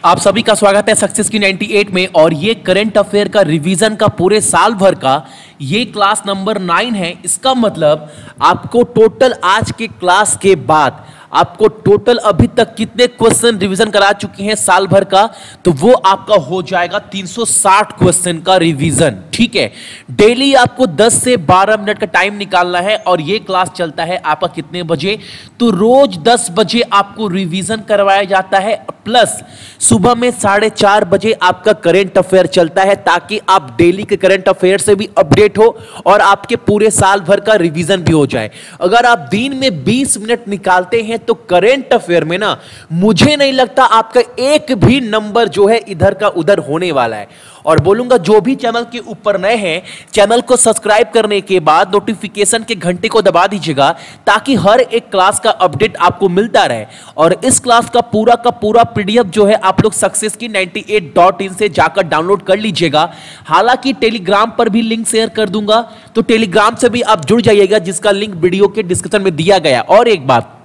आप सभी का स्वागत है सक्सेस की 98 में। और ये करंट अफेयर का रिवीजन का पूरे साल भर का ये क्लास नंबर 9 है। इसका मतलब आपको टोटल आज के क्लास के बाद आपको टोटल अभी तक कितने क्वेश्चन रिवीजन करा चुके हैं साल भर का, तो वो आपका हो जाएगा 360 क्वेश्चन का रिवीजन। ठीक है, डेली आपको 10 से 12 मिनट का टाइम निकालना है और ये क्लास चलता है आपका कितने बजे, तो रोज 10 बजे आपको रिवीजन करवाया जाता है, प्लस सुबह में 4:30 बजे आपका करंट अफेयर चलता है, ताकि आप डेली के करंट अफेयर से भी अपडेट हो और आपके पूरे साल भर का रिवीजन भी हो जाए। अगर आप दिन में 20 मिनट निकालते हैं तो करंट अफेयर में ना, मुझे नहीं लगता आपका एक भी नंबर जो है इधर का उधर होने वाला है। और बोलूंगा जो भी चैनल के ऊपर नए हैं, चैनल को सब्सक्राइब करने के बाद नोटिफिकेशन के घंटे को दबा दीजिएगा, ताकि हर एक क्लास का अपडेट आपको मिलता रहे। और इस क्लास का पूरा पीडीएफ जो है आप लोग सक्सेस की 98.in से जाकर डाउनलोड कर लीजिएगा। हालांकि टेलीग्राम पर भी लिंक शेयर कर दूंगा, तो टेलीग्राम से भी आप जुड़ जाइएगा, जिसका लिंक वीडियो के डिस्क्रिप्शन में दिया गया। और एक बात,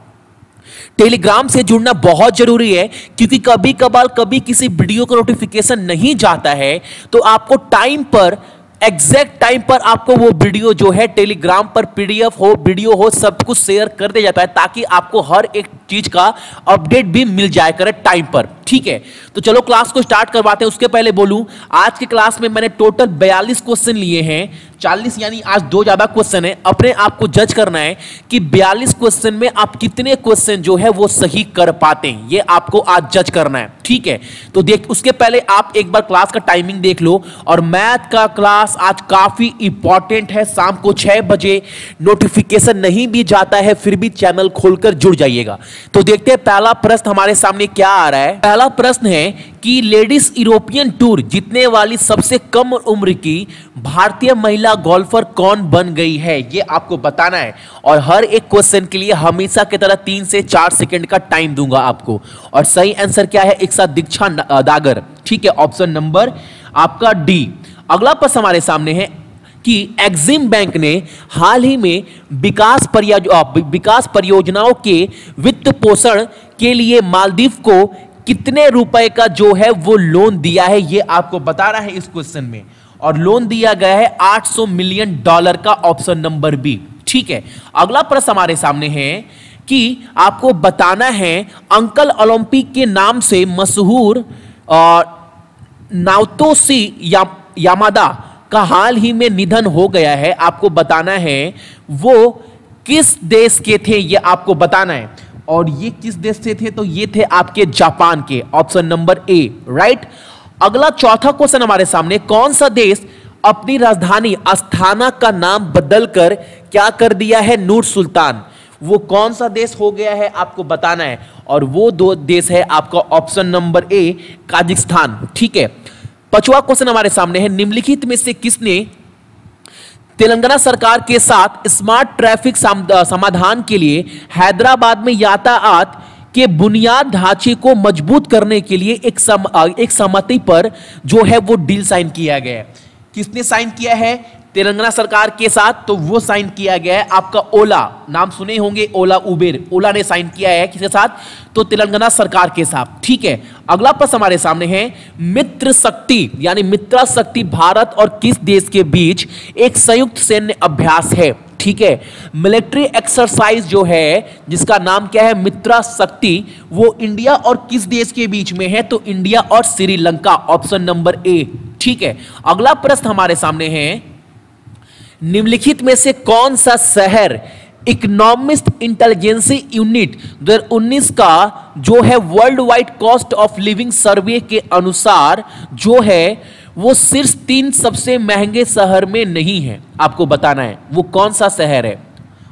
टेलीग्राम से जुड़ना बहुत जरूरी है, क्योंकि कभी कभार किसी वीडियो का नोटिफिकेशन नहीं जाता है, तो आपको टाइम पर, एग्जैक्ट टाइम पर आपको वो वीडियो जो है टेलीग्राम पर पीडीएफ हो, वीडियो हो, सब कुछ शेयर कर दिया जाता है, ताकि आपको हर एक चीज का अपडेट भी मिल जाए करे टाइम पर। ठीक है, तो चलो क्लास को स्टार्ट करवाते हैं। उसके पहले बोलूं, आज की क्लास में मैंने टोटल 42 क्वेश्चन लिए हैं, 40 यानी आज 2 ज्यादा क्वेश्चन है। अपने आप को जज करना है कि 42 क्वेश्चन में आप कितने क्वेश्चन जो है वो सही कर पाते हैं, ये आपको आज जज करना है। ठीक है, तो देख, उसके पहले आप एक बार क्लास का टाइमिंग देख लो। और मैथ का क्लास आज काफी इंपॉर्टेंट है, शाम को 6 बजे। नोटिफिकेशन नहीं भी जाता है फिर भी चैनल खोलकर जुड़ जाइएगा। तो देखते हैं पहला प्रश्न हमारे सामने क्या आ रहा है। पहला प्रश्न है कि लेडीज यूरोपियन टूर जीतने वाली सबसे कम उम्र की भारतीय महिला गोल्फर कौन बन गई है, ये आपको बताना है। और हर एक क्वेश्चन के लिए हमेशा की तरह 3 से 4 सेकंड का टाइम दूंगा आपको। और सही आंसर क्या है? एक साथ दीक्षा दागर। ठीक है, ऑप्शन नंबर आपका डी। अगला प्रश्न हमारे सामने है कि एक्सिम बैंक ने हाल ही में विकास परियोजनाओं के वित्त पोषण के लिए मालदीव को कितने रुपए का जो है वो लोन दिया है, ये आपको बताना है इस क्वेश्चन में। और लोन दिया गया है $800 मिलियन का, ऑप्शन नंबर बी। ठीक है, अगला प्रश्न हमारे सामने है कि आपको बताना है अंकल ओलंपिक के नाम से मशहूर नाओतोशी यामादा का हाल ही में निधन हो गया है। आपको बताना है वो किस देश के थे, ये आपको बताना है। और ये किस देश से थे? तो ये थे आपके जापान के, ऑप्शन नंबर ए, राइट। अगला चौथा क्वेश्चन हमारे सामने, कौन सा देश अपनी राजधानी अस्थाना का नाम बदलकर क्या कर दिया है? नूर सुल्तान। वो कौन सा देश हो गया है आपको बताना है। और वो 2 देश है आपका ऑप्शन नंबर ए, काजाकिस्तान। ठीक है, 5वां क्वेश्चन हमारे सामने है, निम्नलिखित में से किसने तेलंगाना सरकार के साथ स्मार्ट ट्रैफिक समाधान के लिए हैदराबाद में यातायात के बुनियाद ढांचे को मजबूत करने के लिए एक सहमति पर जो है वो डील साइन किया गया है? किसने साइन किया है तेलंगाना सरकार के साथ? तो वो साइन किया गया है आपका ओला, नाम सुने होंगे, ओला उबेर। ओला ने साइन किया है किसके साथ? तो तेलंगाना सरकार के साथ। ठीक है, अगला प्रश्न हमारे सामने है, मित्र शक्ति यानी मित्रा शक्ति भारत और किस देश के बीच एक संयुक्त सैन्य अभ्यास है? ठीक है, मिलिट्री एक्सरसाइज जो है जिसका नाम क्या है, मित्रा शक्ति, वो इंडिया और किस देश के बीच में है? तो इंडिया और श्रीलंका, ऑप्शन नंबर ए। ठीक है, अगला प्रश्न हमारे सामने है, निम्नलिखित में से कौन सा शहर इकोनॉमिस्ट इंटेलिजेंसी यूनिट 2019 का जो है world wide cost of living survey के अनुसार जो है वो शीर्ष 3 सबसे महंगे शहर में नहीं है? आपको बताना है वो कौन सा शहर है,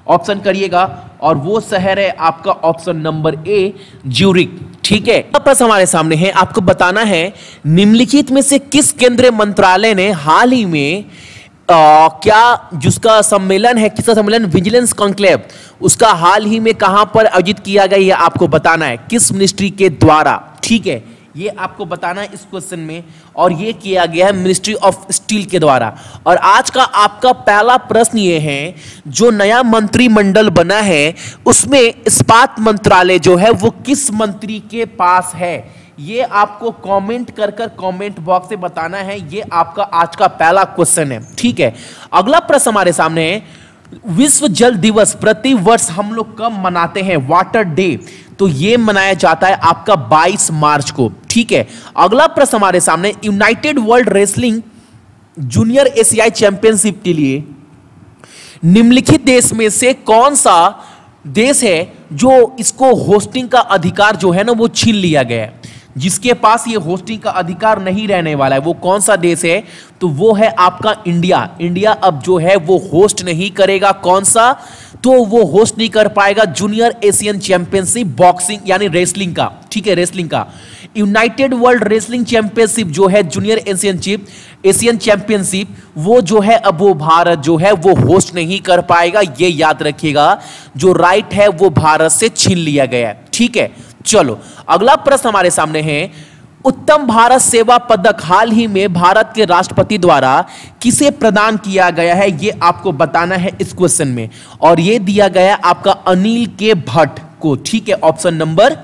ऑप्शन करिएगा। और वो शहर है आपका ऑप्शन नंबर ए, ज्यूरिक। ठीक है, प्रश्न हमारे सामने है, आपको बताना है निम्नलिखित में से किस केंद्रीय मंत्रालय ने हाल ही में क्या जिसका सम्मेलन है, किसका सम्मेलन, विजिलेंस कॉन्क्लेव, उसका हाल ही में कहां पर आयोजित किया गया, ये आपको बताना है किस मिनिस्ट्री के द्वारा। ठीक है, ये आपको बताना है इस क्वेश्चन में। और ये किया गया है मिनिस्ट्री ऑफ स्टील के द्वारा। और आज का आपका पहला प्रश्न ये है, जो नया मंत्रिमंडल बना है उसमें इस्पात मंत्रालय जो है वो किस मंत्री के पास है? ये आपको कमेंट कर कमेंट बॉक्स से बताना है। ये आपका आज का पहला क्वेश्चन है, ठीक है। अगला प्रश्न हमारे सामने है, विश्व जल दिवस प्रति वर्ष हम लोग कब मनाते हैं, वाटर डे? तो ये मनाया जाता है आपका 22 मार्च को, ठीक है। अगला प्रश्न हमारे सामने, यूनाइटेड वर्ल्ड रेसलिंग जूनियर एशियाई चैंपियनशिप के लिए निम्नलिखित देश में से कौन सा देश है जो इसको होस्टिंग का अधिकार जो है ना वो छीन लिया गया है, जिसके पास ये होस्टिंग का अधिकार नहीं रहने वाला है, वो कौन सा देश है? तो वो है आपका इंडिया। इंडिया अब जो है वो होस्ट नहीं करेगा, कौन सा? तो वो होस्ट नहीं कर पाएगा जूनियर एशियन चैंपियनशिप बॉक्सिंग यानी रेसलिंग का, ठीक है, रेसलिंग का। यूनाइटेड वर्ल्ड रेसलिंग चैंपियनशिप जो है जूनियर एशियन चैंपियनशिप, वो जो है अब वो भारत जो है वो होस्ट नहीं कर पाएगा, ये याद रखिएगा। जो राइट है वो भारत से छीन लिया गया है, ठीक है। चलो अगला प्रश्न हमारे सामने है, उत्तम भारत सेवा पदक हाल ही में भारत के राष्ट्रपति द्वारा किसे प्रदान किया गया है, ये आपको बताना है इस क्वेश्चन में। और ये दिया गया है आपका अनिल के भट्ट को, ठीक है, ऑप्शन नंबर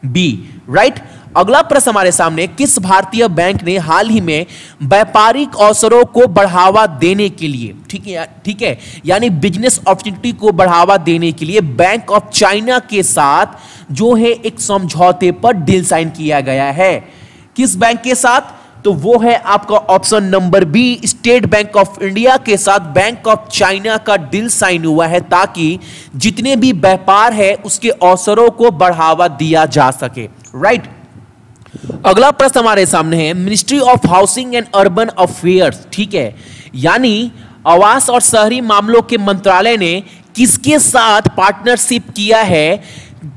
बी, राइट। अगला प्रश्न हमारे सामने, किस भारतीय बैंक ने हाल ही में व्यापारिक अवसरों को बढ़ावा देने के लिए, ठीक है, यानी बिजनेस अपॉर्चुनिटी को बढ़ावा देने के लिए बैंक ऑफ चाइना के साथ जो है एक समझौते पर डील साइन किया गया है? किस बैंक के साथ? तो वो है आपका option number B, State Bank of India के साथ बैंक ऑफ चाइना का डील साइन हुआ है, ताकि जितने भी व्यापार है उसके अवसरों को बढ़ावा दिया जा सके, राइट। अगला प्रश्न हमारे सामने है, ministry of housing and urban affairs, ठीक है, यानी आवास और शहरी मामलों के मंत्रालय ने किसके साथ पार्टनरशिप किया है,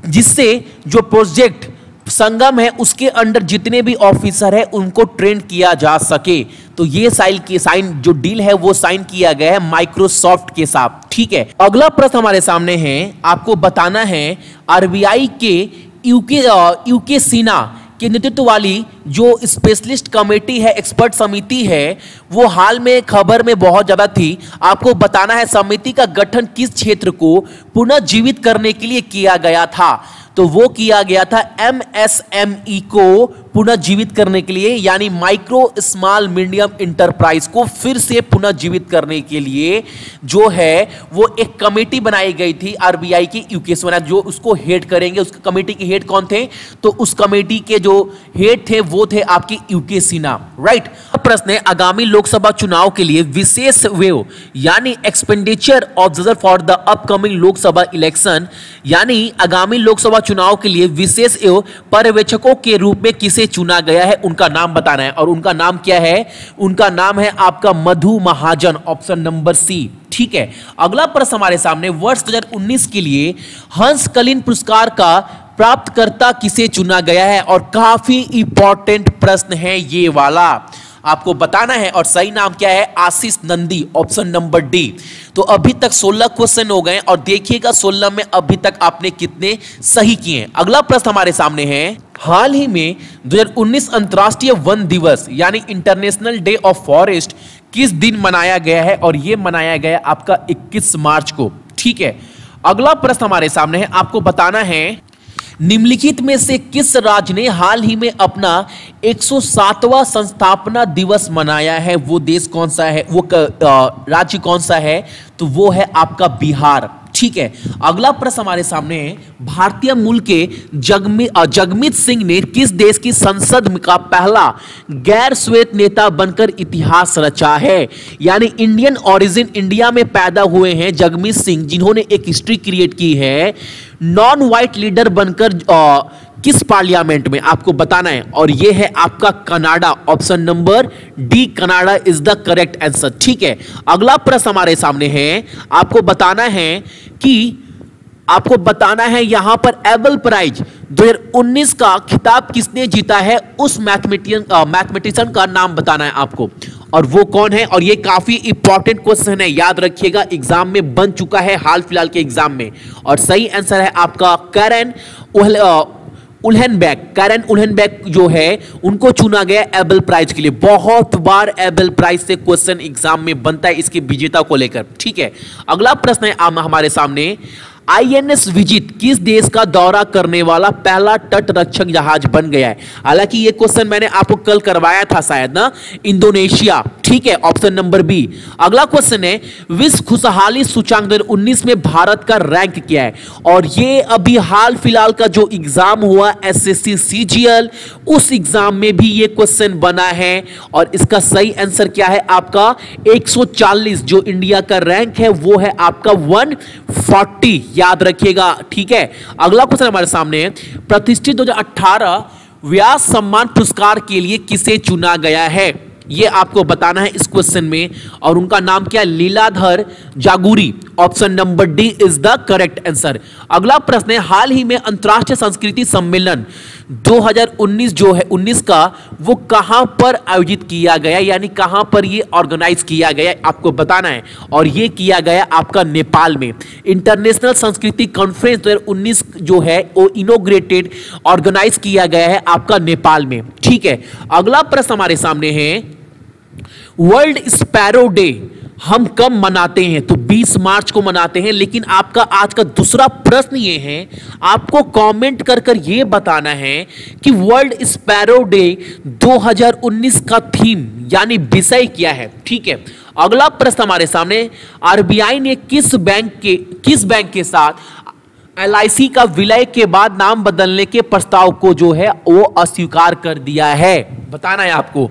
जिससे जो प्रोजेक्ट संगम है उसके अंडर जितने भी ऑफिसर है उनको ट्रेन किया जा सके? तो ये साइन जो डील है वो साइन किया गया है माइक्रोसॉफ्ट के साथ, ठीक है। अगला प्रश्न हमारे सामने है, आपको बताना है आरबीआई के यूके सीना के नेतृत्व वाली जो स्पेशलिस्ट कमेटी है, एक्सपर्ट समिति है, वो हाल में खबर में बहुत ज्यादा थी। आपको बताना है समिति का गठन किस क्षेत्र को पुनर्जीवित करने के लिए किया गया था? तो वो किया गया था एमएसएमई को पुनर्जीवित करने के लिए, यानी माइक्रो स्मॉल मीडियम इंटरप्राइज को फिर से पुनर्जीवित करने के लिए जो है वो एक कमेटी बनाई गई थी आरबीआई की यूके से, जो उसको हेड करेंगे। उस कमेटी के हेड कौन थे? तो उस कमेटी के जो हेड थे वो थे आपकी यूके सिन्हा, राइट। प्रश्न है, आगामी लोकसभा चुनाव के लिए विशेष व्यय यानी expenditure observe for the upcoming Lok Sabha election, यानी आगामी लोकसभा चुनाव के लिए विशेष पर्यवेक्षकों के रूप में किसे चुना गया है, उनका नाम बताना है। और उनका नाम क्या है? उनका नाम है आपका मधु महाजन, ऑप्शन नंबर सी, ठीक है। अगला प्रश्न हमारे सामने, वर्ष 2019 के लिए हंस कलिन पुरस्कार का प्राप्तकर्ता किसे चुना गया है? और काफी इंपॉर्टेंट प्रश्न है ये वाला, आपको बताना है। और सही नाम क्या है? आशीष नंदी, ऑप्शन नंबर डी। तो अभी तक 16 क्वेश्चन हो गए और देखिएगा 16 में अभी तक आपने कितने सही किए। अगला प्रश्न हमारे सामने है, हाल ही में 2019 अंतर्राष्ट्रीय वन दिवस यानी इंटरनेशनल डे ऑफ फॉरेस्ट किस दिन मनाया गया है? और यह मनाया गया आपका 21 मार्च को, ठीक है। अगला प्रश्न हमारे सामने है, आपको बताना है निम्नलिखित में से किस राज्य ने हाल ही में अपना 107वां संस्थापना दिवस मनाया है? वो देश कौन सा है, वो राज्य कौन सा है? तो वो है आपका बिहार, ठीक है। अगला प्रश्न हमारे सामने है, भारतीय मूल के जगमीत सिंह ने किस देश की संसद का पहला गैर श्वेत नेता बनकर इतिहास रचा है? यानी इंडियन ओरिजिन, इंडिया में पैदा हुए हैं जगमीत सिंह, जिन्होंने एक हिस्ट्री क्रिएट की है नॉन व्हाइट लीडर बनकर किस पार्लियामेंट में, आपको बताना है। और ये है आपका Canada, option number D, Canada is the correct answer, ठीक है। अगला प्रश्न हमारे सामने है, आपको बताना है यहां पर एबल प्राइज 2019 का खिताब किसने जीता है? उस मैथमेटिशियन का नाम बताना है आपको, और वो कौन है? और ये काफी इंपॉर्टेंट क्वेश्चन है, याद रखिएगा, एग्जाम में बन चुका है हाल फिलहाल के एग्जाम में। और सही आंसर है आपका कैरन उल्हेनबेक जो है उनको चुना गया एबल प्राइज के लिए। बहुत बार एबल प्राइज से क्वेश्चन एग्जाम में बनता है इसके विजेता को लेकर, ठीक है। अगला प्रश्न है हमारे सामने, आईएनएस विजित किस देश का दौरा करने वाला पहला तटरक्षक जहाज बन गया है? हालांकि ये क्वेश्चन मैंने आपको कल करवाया था शायद ना, इंडोनेशिया। ठीक है, ऑप्शन नंबर बी। अगला क्वेश्चन है विश्व खुशहाली सूचांक 2019 में भारत का रैंक क्या है? और ये अभी हाल फिलहाल का जो एग्जाम हुआ एसएससी सीजीएल, उस एग्जाम में भी ये क्वेश्चन बना है और इसका सही आंसर क्या है आपका 140। जो इंडिया का रैंक है वो है आपका 140, याद रखिएगा। ठीक है, अगला क्वेश्चन हमारे सामने है प्रतिष्ठित 2018 व्यास सम्मान पुरस्कार के लिए किसे चुना गया है? ये आपको बताना है इस क्वेश्चन में, और उनका नाम क्या है? Leeladhar Jaguri. Option number D is the correct answer. अगला प्रश्न है हाल ही में अंतरराष्ट्रीय संस्कृति सम्मेलन 2019 जो है 19 का, वो कहां पर आयोजित किया गया, यानी कहां पर ये ऑर्गेनाइज किया गया आपको बताना है, और ये किया गया आपका नेपाल में। इंटरनेशनल संस्कृति कॉन्फ्रेंस 2019 जो है वो इनोग्रेटेड ऑर्गेनाइज किया गया है आपका नेपाल में। ठीक है, अगला प्रश्न हमारे सामने है वर्ल्ड स्पैरो डे हम कब मनाते हैं? तो 20 मार्च को मनाते हैं। लेकिन आपका आज का दूसरा प्रश्न ये है, आपको कमेंट कर कर ये बताना है कि वर्ल्ड स्पैरो डे 2019 का थीम यानी विषय क्या है? ठीक है, अगला प्रश्न हमारे सामने आरबीआई ने किस बैंक के साथ एलआईसी का विलय के बाद नाम बदलने के प्रस्ताव को जो है वो अस्वीकार कर दिया है? बताना है आपको।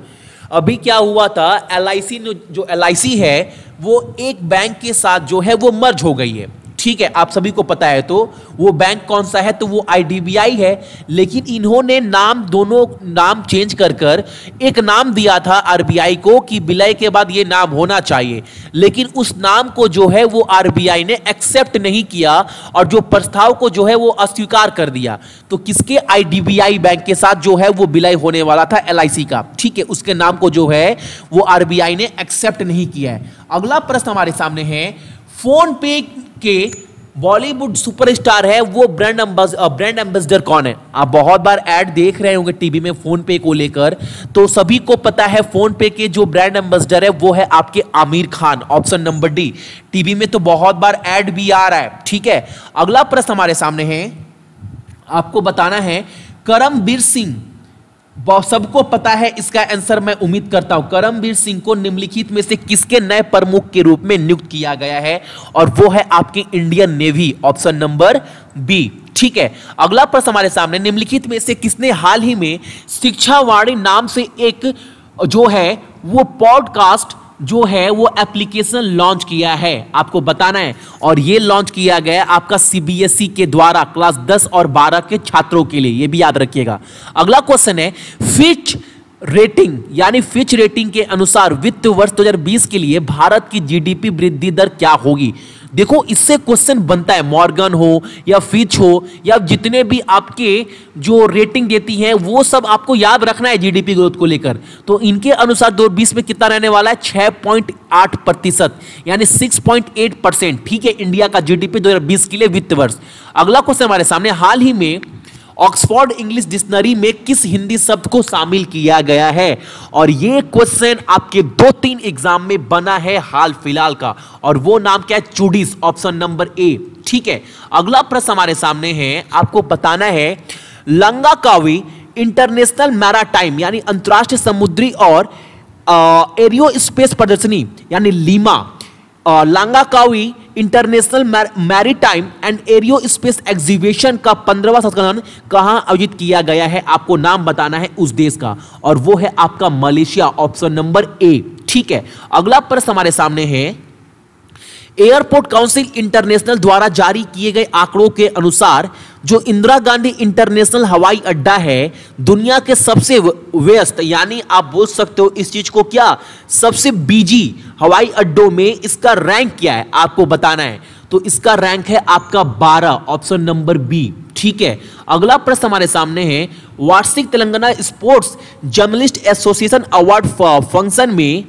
अभी क्या हुआ था, एलआईसी जो एलआईसी है वो एक बैंक के साथ जो है वो मर्ज हो गई है। ठीक है, आप सभी को पता है। तो वो बैंक कौन सा है? तो वो आईडीबीआई है। लेकिन इन्होंने दोनों नाम चेंज कर कर एक नाम दिया था आरबीआई को कि विलय के बाद ये नाम होना चाहिए, लेकिन उस नाम को जो है वो आरबीआई ने एक्सेप्ट नहीं किया और जो प्रस्ताव को जो है वो अस्वीकार कर दिया। तो किसके? आईडीबीआई बैंक के साथ जो है वो विलय होने वाला था एलआईसी का। ठीक है, उसके नाम को जो है वो आरबीआई ने एक्सेप्ट नहीं किया है। अगला प्रश्न हमारे सामने है फोन पे के बॉलीवुड सुपरस्टार है वो ब्रांड एम्बेसडर कौन है? आप बहुत बार ऐड देख रहे होंगे टीवी में फोन पे को लेकर, तो सभी को पता है फोन पे के जो ब्रांड एम्बेसडर है वो है आपके Aamir Khan. Option number D. TV में तो बहुत बार ऐड भी आ रहा है। ठीक है, अगला प्रश्न हमारे सामने है, आपको बताना है करमबीर सिंह, सबको पता है इसका आंसर, मैं उम्मीद करता हूं। करमबीर सिंह को निम्नलिखित में से किसके नए प्रमुख के रूप में नियुक्त किया गया है? और वो है आपकी Indian navy. Option number B. ठीक है, अगला प्रश्न हमारे सामने निम्नलिखित में से किसने हाल ही में शिक्षावाणी नाम से एक जो है वो पॉडकास्ट जो है वो एप्लीकेशन लॉन्च किया है? आपको बताना है, और ये लॉन्च किया गया आपका सीबीएसई के द्वारा क्लास 10 और 12 के छात्रों के लिए, ये भी याद रखिएगा। अगला क्वेश्चन है फिच रेटिंग यानी फिच रेटिंग के अनुसार वित्त वर्ष 2020 के लिए भारत की जीडीपी वृद्धि दर क्या होगी? देखो, इससे क्वेश्चन बनता है, मॉर्गन हो या फिच हो या जितने भी आपके जो रेटिंग देती हैं वो सब आपको याद रखना है जीडीपी ग्रोथ को लेकर। तो इनके अनुसार 2020 में कितना रहने वाला है? 6.8%, यानी 6.8%। ठीक है, इंडिया का जीडीपी 2020 के लिए वित्त वर्ष। अगला क्वेश्चन हमारे सामने हाल ही में ऑक्सफोर्ड इंग्लिश डिक्शनरी में किस हिंदी शब्द को शामिल किया गया है? और ये क्वेश्चन आपके 2-3 एग्जाम में बना है हाल फिलहाल का, और वो नाम क्या है? चूडिस। Option number A. ठीक है, अगला प्रश्न हमारे सामने है, आपको बताना है लंकाकावी इंटरनेशनल मैराटाइम यानी अंतरराष्ट्रीय समुद्री और एरियोस्पेस प्रदर्शनी यानी LIMA, Langkawi international maritime and aerospace exhibition का 15वां संस्करण कहां आयोजित किया गया है? आपको नाम बताना है उस देश का, और वो है आपका मलेशिया। Option number A. ठीक है, अगला प्रश्न हमारे सामने है एयरपोर्ट काउंसिल इंटरनेशनल द्वारा जारी किए गए आंकड़ों के अनुसार जो इंदिरा गांधी इंटरनेशनल हवाई अड्डा है दुनिया के सबसे व्यस्त, यानी आप बोल सकते हो इस चीज को क्या, सबसे बिजी हवाई अड्डों में इसका रैंक क्या है? आपको बताना है। तो इसका रैंक है आपका 12। Option number B. ठीक है, अगला प्रश्न हमारे सामने है वार्षिक Telangana sports journalist association award function में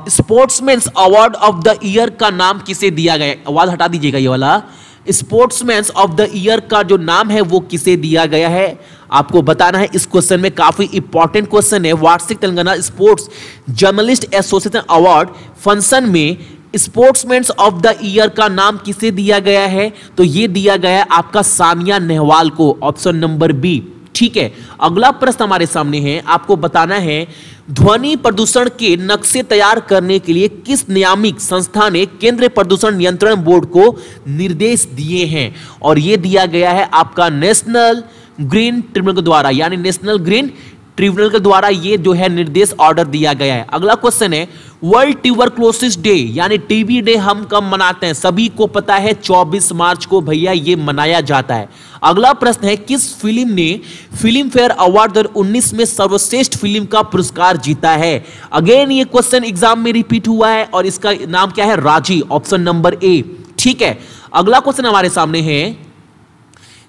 sportsman award of the year का नाम किसे दिया गया? आवाज हटा दीजिएगा ये वाला। स्पोर्ट्समैन ऑफ द ईयर का जो नाम है वो किसे दिया गया है? आपको बताना है। इस क्वेश्चन में काफी इंपॉर्टेंट क्वेश्चन है। वार्षिक Telangana sports journalist association award function में स्पोर्ट्समैन ऑफ द ईयर का नाम किसे दिया गया है? तो ये दिया गया है आपका सानिया नेहवाल को, ऑप्शन नंबर बी। ठीक है, अगला प्रश्न हमारे सामने है, आपको बताना है ध्वनि प्रदूषण के नक्शे तैयार करने के लिए किस नियामक संस्था ने केंद्रीय प्रदूषण नियंत्रण बोर्ड को निर्देश दिए हैं? और यह दिया गया है आपका नेशनल ग्रीन ट्रिब्यूनल के द्वारा, यानी नेशनल ग्रीन ट्रिब्यूनल के द्वारा ये जो है निर्देश ऑर्डर दिया गया है। अगला क्वेश्चन है वर्ल्ड ट्यूबरक्लोसिस डे यानी टीबी डे हम कब मनाते हैं? सभी को पता है 24 मार्च को भैया ये मनाया जाता है। अगला प्रश्न है किस फिल्म ने फिल्म फेयर अवार्ड 2019 में सर्वश्रेष्ठ फिल्म का पुरस्कार जीता है? अगेन ये क्वेश्चन एग्जाम में रिपीट हुआ है और इसका नाम क्या है? राजी, ऑप्शन नंबर ए। ठीक है, अगला क्वेश्चन हमारे सामने है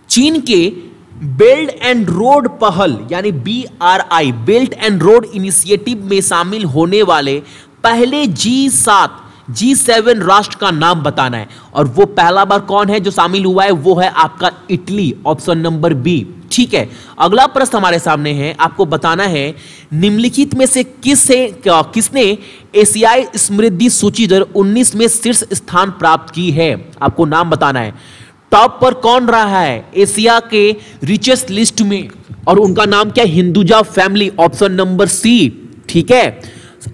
चीन के बेल्ट एंड रोड पहल यानी BRI belt and road initiative में शामिल होने वाले पहले G7 राष्ट्र का नाम बताना है। और वो पहला बार कौन है जो शामिल हुआ है? वो है आपका इटली, ऑप्शन नंबर बी। ठीक है, अगला प्रश्न हमारे सामने है, आपको बताना है निम्नलिखित में से किसने एशियाई समृद्धि सूची 2019 में शीर्ष स्थान प्राप्त की है? आपको नाम बताना है। टॉप पर कौन रहा है एशिया के रिचेस्ट लिस्ट में? और उनका नाम क्या है? Hinduja family, option number C. ठीक है,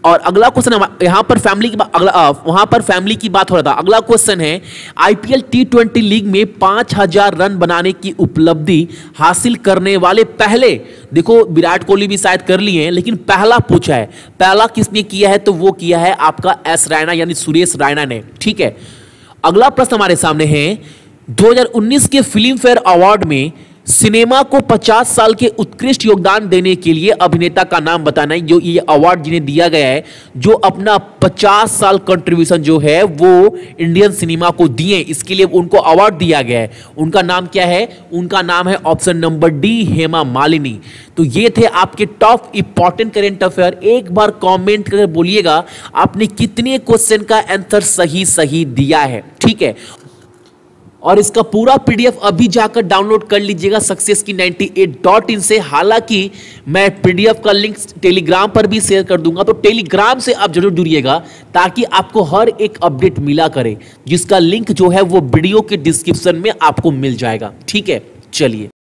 और अगला क्वेश्चन यहां पर फैमिली की वहां पर फैमिली की बात हो रहा था। अगला क्वेश्चन है IPL T20 लीग में 5000 रन बनाने की उपलब्धि हासिल करने वाले पहले, देखो विराट कोहली भी शायद कर लिए हैं, लेकिन पहला पूछा है, पहला किसने किया है? तो वो किया है आपका एस रैना यानी सुरेश रैना ने। ठीक है, अगला प्रश्न हमारे सामने है 2019 के फिल्म फेयर अवार्ड में सिनेमा को 50 साल के उत्कृष्ट योगदान देने के लिए अभिनेता का नाम बताना है। जो ये अवार्ड जिन्हें दिया गया है, जो अपना 50 साल कंट्रीब्यूशन जो है वो इंडियन सिनेमा को दिए, इसके लिए उनको अवार्ड दिया गया है। उनका नाम क्या है? उनका नाम है option number D, Hema Malini. तो ये थे आपके टॉप इंपॉर्टेंट करेंट अफेयर। एक बार कमेंट करके बोलिएगा आपने कितने क्वेश्चन का आंसर सही दिया है। ठीक है, और इसका पूरा PDF अभी जाकर डाउनलोड कर लीजिएगा successkey98.in से। हालांकि मैं PDF का लिंक टेलीग्राम पर भी शेयर कर दूंगा, तो टेलीग्राम से आप जरूर जुड़िएगा ताकि आपको हर एक अपडेट मिला करे, जिसका लिंक जो है वो वीडियो के डिस्क्रिप्शन में आपको मिल जाएगा। ठीक है, चलिए।